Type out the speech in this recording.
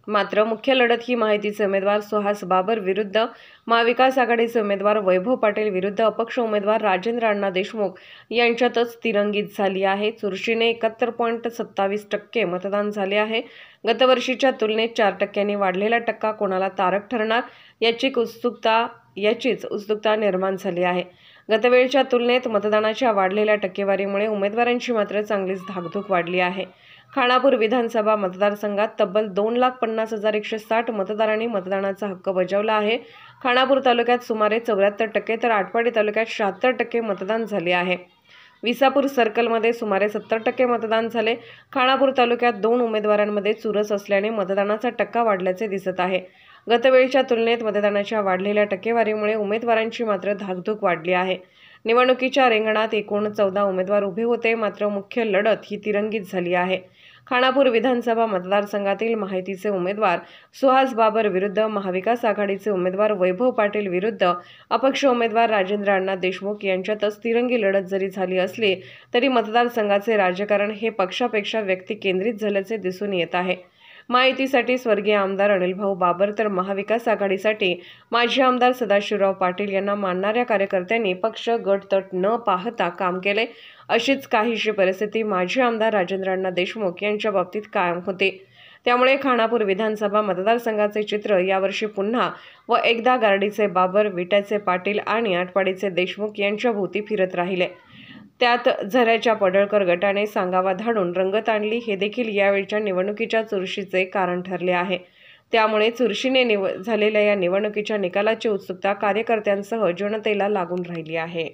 मात्र मुख्य लढत ही महायुतीचे उमेदवार सुहास बाबर विरुद्ध महाविकास आघाडीचे उमेदवार वैभव पाटील विरुद्ध अपक्ष उमेदवार राजेंद्र अण्णा देशमुख यांच्यातच तिरंगीत झाली आहे। चुरशीने 71.27% मतदान झाले आहे। गतवर्षीच्या तुलनेत 4% वाढलेला टक्का कोणाला तारक ठरणार याचीच उत्सुकता निर्माण झाली आहे। गतवेळच्या तुलनेत मतदानाच्या वाढलेल्या टक्केवारीमुळे उमेदवारांची मात्र चांगलीच धाकधूक वाढली आहे। खानापूर विधानसभा मतदारसंघात तब्बल 2,50,160 मतदारांनी मतदानाचा हक्क बजावला आहे। खानापूर तालुक्यात सुमारे 74% तर आटपाडी तालुक्यात 76% मतदान झाले आहे। विसापूर सर्कलमध्ये सुमारे 70% मतदान झाले। खानापूर तालुक्यात 2 उमेदवारांमध्ये चुरस असल्याने मतदानाचा टक्का वाढल्याचे दिसत आहे। गतवेळच्या तुलनेत मतदानाच्या वाढलेल्या टक्केवारीमुळे उमेदवारांची मात्र धाकधूक वाढली आहे। निवडणुकीच्या रिंगणात एकूण 14 उमेदवार उभे होते, मात्र मुख्य लढत ही तिरंगीत झाली आहे। खानापूर विधानसभा मतदारसंघातील महायुतीचे उमेदवार सुहास बाबर विरुद्ध महाविकास आघाडीचे उमेदवार वैभव पाटील विरुद्ध अपक्ष उमेदवार राजेंद्र अण्णा देशमुख यांच्यातच तिरंगी लढत जरी झाली असली तरी मतदारसंघाचे राजकारण हे पक्षापेक्षा व्यक्ती केंद्रित झाल्याचे दिसून येत आहे। महायुतीसाठी स्वर्गीय आमदार अनिलभाऊ बाबर तर महाविकास आघाडीसाठी माजी आमदार सदाशिवराव पाटील यांना मानणाऱ्या कार्यकर्त्यांनी पक्ष गट तट न पाहता काम केले। अशीच काहीशी परिस्थिती माजी आमदार राजेंद्र अण्णा देशमुख यांच्या बाबतीत कायम होते। त्यामुळे खानापूर विधानसभा मतदारसंघाचे चित्र यावर्षी पुन्हा व एकदा गारडीचे बाबर, विट्याचे पाटील आणि आटपाडीचे देशमुख यांच्या भोवती फिरत राहिले। त्यात झऱ्याच्या पडळकर गटाने सांगावा धाडून रंगत आणली हे देखील यावेळच्या निवडणुकीच्या चुरशीचे कारण ठरले आहे। त्यामुळे चुरशीने झालेल्या या निवडणुकीच्या निकालाची उत्सुकता कार्यकर्त्यांसह जनतेला लागून राहिली आहे।